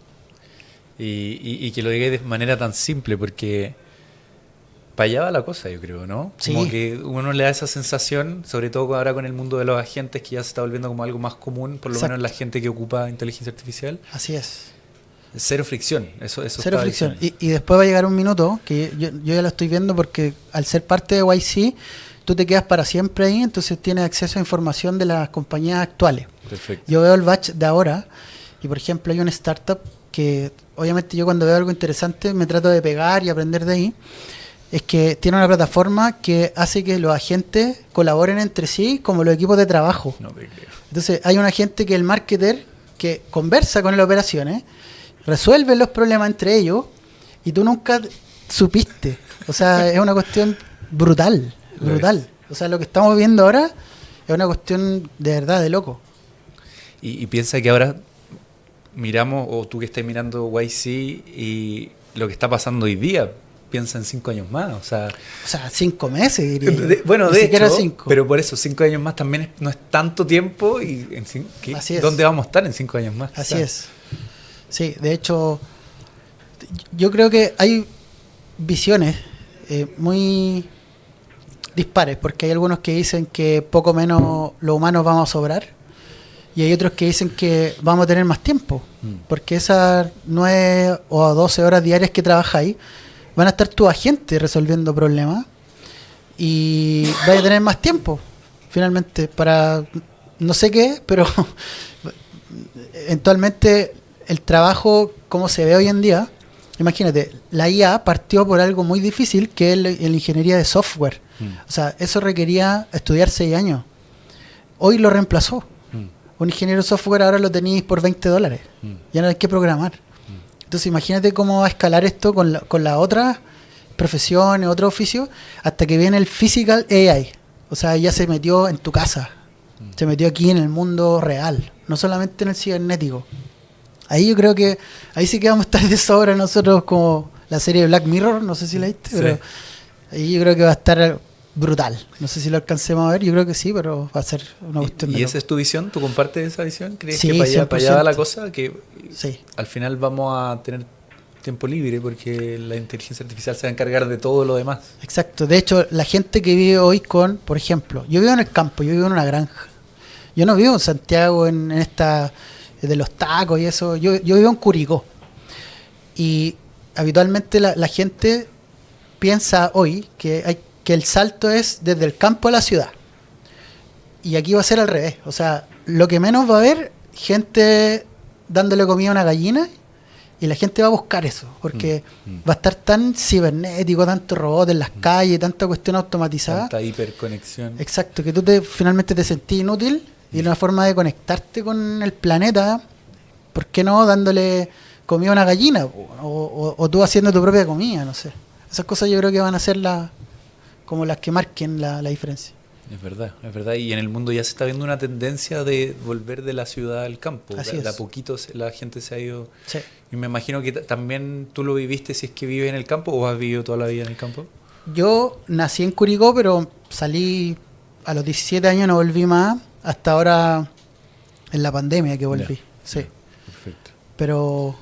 Y que lo digáis de manera tan simple, porque para allá va la cosa, yo creo, ¿no? Sí. Como que uno le da esa sensación, sobre todo ahora con el mundo de los agentes, que ya se está volviendo como algo más común, por lo Exacto. menos la gente que ocupa inteligencia artificial. Así es. Cero fricción, eso Cero fricción. Y después va a llegar un minuto, que yo ya lo estoy viendo, porque al ser parte de YC, tú te quedas para siempre ahí, entonces tienes acceso a información de las compañías actuales. Perfecto. Yo veo el batch de ahora, y por ejemplo hay una startup que, obviamente yo cuando veo algo interesante, me trato de pegar y aprender de ahí. Es que tiene una plataforma que hace que los agentes colaboren entre sí como los equipos de trabajo. No te creo. Entonces hay un agente que es el marketer que conversa con el operaciones, resuelve los problemas entre ellos y tú nunca supiste. O sea, es una cuestión brutal. O sea, lo que estamos viendo ahora es una cuestión de verdad de loco. Y piensa que ahora miramos, o tú que estás mirando YC y lo que está pasando hoy día, piensa en 5 años más, o sea 5 meses diría yo. Bueno, Ni de siquiera hecho, 5. pero por eso 5 años más también no es tanto tiempo y Así es. ¿dónde vamos a estar en 5 años más? Así es. Sí, de hecho, yo creo que hay visiones muy dispares, porque hay algunos que dicen que poco menos los humanos vamos a sobrar y hay otros que dicen que vamos a tener más tiempo, porque esas 9 o 12 horas diarias que trabajáis van a estar tus agentes resolviendo problemas y vais a tener más tiempo finalmente para no sé qué, pero eventualmente el trabajo como se ve hoy en día, imagínate, la IA partió por algo muy difícil que es la ingeniería de software. O sea, eso requería estudiar 6 años. Hoy lo reemplazó. Un ingeniero de software ahora lo tenéis por $20. Ya no hay que programar. Entonces imagínate cómo va a escalar esto con la otras profesiones, otro oficio, hasta que viene el physical AI. O sea, ya se metió en tu casa. Se metió aquí en el mundo real, no solamente en el cibernético. Ahí yo creo que, ahí sí que vamos a estar de sobra nosotros, como la serie de Black Mirror, no sé si la viste, pero ahí yo creo que va a estar brutal. No sé si lo alcancemos a ver, yo creo que sí, pero va a ser una cuestión de ¿Y loco. esa es tu visión? ¿Tú compartes esa visión? ¿Crees Sí, que para allá va la 100%. cosa? Que Sí. al final vamos a tener tiempo libre porque la inteligencia artificial se va a encargar de todo lo demás. Exacto. De hecho, la gente que vive hoy por ejemplo, yo vivo en el campo, yo vivo en una granja. Yo no vivo en Santiago, en esta de los tacos y eso. Yo vivo en Curicó. Y habitualmente la gente piensa hoy que el salto es desde el campo a la ciudad. Y aquí va a ser al revés. O sea, lo que menos va a haber, gente dándole comida a una gallina, y la gente va a buscar eso, porque va a estar tan cibernético, tanto robot en las calles, tanta cuestión automatizada. Tanta hiperconexión. Exacto, que tú finalmente te sentís inútil, y una forma de conectarte con el planeta, ¿por qué no dándole comida a una gallina? O tú haciendo tu propia comida, no sé. Esas cosas yo creo que van a ser como las que marquen la diferencia. Es verdad, es verdad. Y en el mundo ya se está viendo una tendencia de volver de la ciudad al campo. Así De a es. poquito la gente se ha ido. Sí. Y me imagino que también tú lo viviste, si es que vives en el campo o has vivido toda la vida en el campo. Yo nací en Curicó, pero salí a los 17 años, no volví más, hasta ahora en la pandemia que volví. Ya. Sí. Perfecto. Pero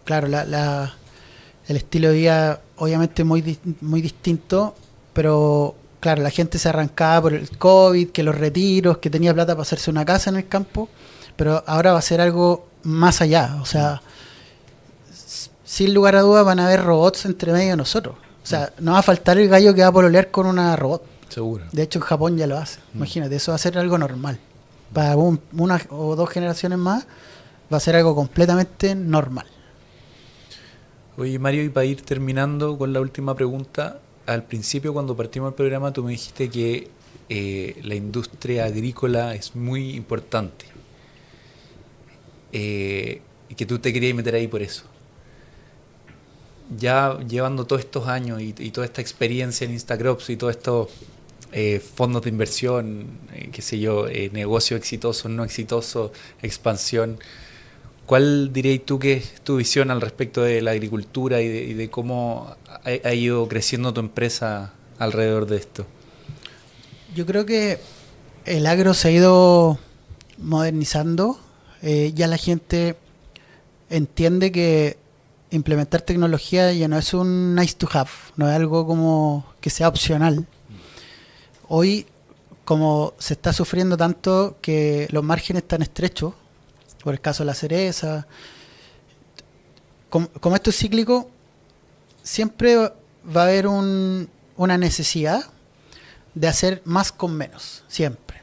claro, el estilo de vida obviamente muy distinto, pero claro, la gente se arrancaba por el COVID, que los retiros, que tenía plata para hacerse una casa en el campo, pero ahora va a ser algo más allá. O sea, sin lugar a dudas van a haber robots entre medio de nosotros. O sea, no va a faltar el gallo que va a pololear con una robot. Seguro. De hecho, en Japón ya lo hace. Imagínate, eso va a ser algo normal. Para una o dos generaciones más va a ser algo completamente normal. Oye, Mario, y para ir terminando con la última pregunta, al principio cuando partimos el programa tú me dijiste que la industria agrícola es muy importante y que tú te querías meter ahí por eso. Ya llevando todos estos años y toda esta experiencia en Instacrops y todos estos fondos de inversión, qué sé yo, negocios exitosos, no exitosos, expansión, ¿cuál dirías tú que es tu visión al respecto de la agricultura y de cómo ha ido creciendo tu empresa alrededor de esto? Yo creo que el agro se ha ido modernizando. Ya la gente entiende que implementar tecnología ya no es un nice to have, no es algo como que sea opcional. Hoy, como se está sufriendo tanto que los márgenes están estrechos, por el caso de la cereza, como esto es cíclico, siempre va a haber una necesidad de hacer más con menos, siempre.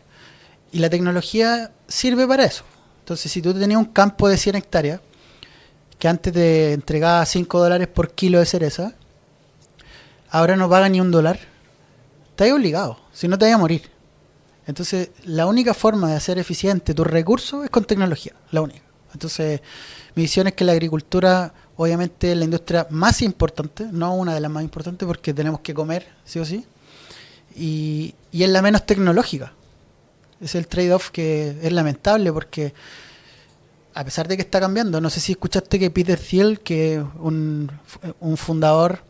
Y la tecnología sirve para eso. Entonces, si tú tenías un campo de 100 hectáreas, que antes te entregaba $5 por kilo de cereza, ahora no paga ni $1, estás obligado, si no te vas a morir. Entonces, la única forma de hacer eficiente tus recursos es con tecnología, la única. Entonces, mi visión es que la agricultura, obviamente, es la industria más importante, no una de las más importantes, porque tenemos que comer, sí o sí, y es la menos tecnológica. Es el trade-off que es lamentable, porque a pesar de que está cambiando, no sé si escuchaste que Peter Thiel, que es un fundador,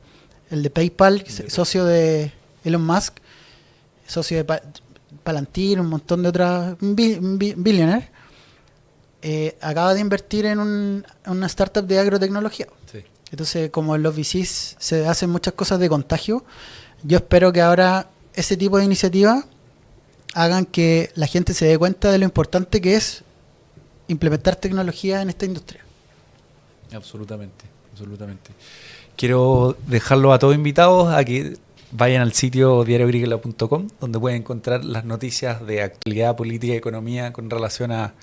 el de PayPal, socio de Elon Musk, socio de Palantir, un montón de otras, billionaire, acaba de invertir en una startup de agrotecnología. Sí. Entonces, como en los VCs se hacen muchas cosas de contagio, yo espero que ahora ese tipo de iniciativas hagan que la gente se dé cuenta de lo importante que es implementar tecnología en esta industria. Absolutamente, absolutamente. Quiero dejarlo a todos invitados a que vayan al sitio diarioagricola.com, donde pueden encontrar las noticias de actualidad, política y economía con relación a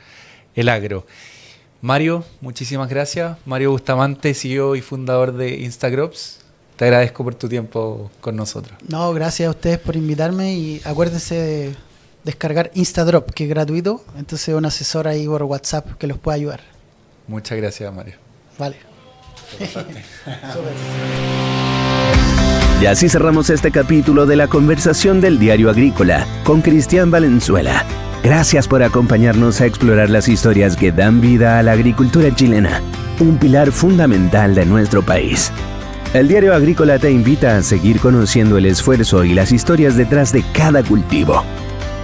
el agro. Mario, muchísimas gracias. Mario Bustamante, CEO y fundador de Instacrops. Te agradezco por tu tiempo con nosotros. No, gracias a ustedes por invitarme, y acuérdense de descargar Instadrop, que es gratuito. Entonces, un asesor ahí por WhatsApp que los pueda ayudar. Muchas gracias, Mario. Vale. Y así cerramos este capítulo de la conversación del Diario Agrícola con Cristian Valenzuela. Gracias por acompañarnos a explorar las historias que dan vida a la agricultura chilena, un pilar fundamental de nuestro país. El Diario Agrícola te invita a seguir conociendo el esfuerzo y las historias detrás de cada cultivo.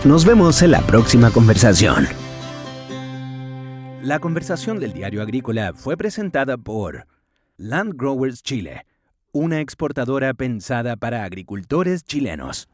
Nos vemos en la próxima conversación. La conversación del Diario Agrícola fue presentada por Land Growers Chile, una exportadora pensada para agricultores chilenos.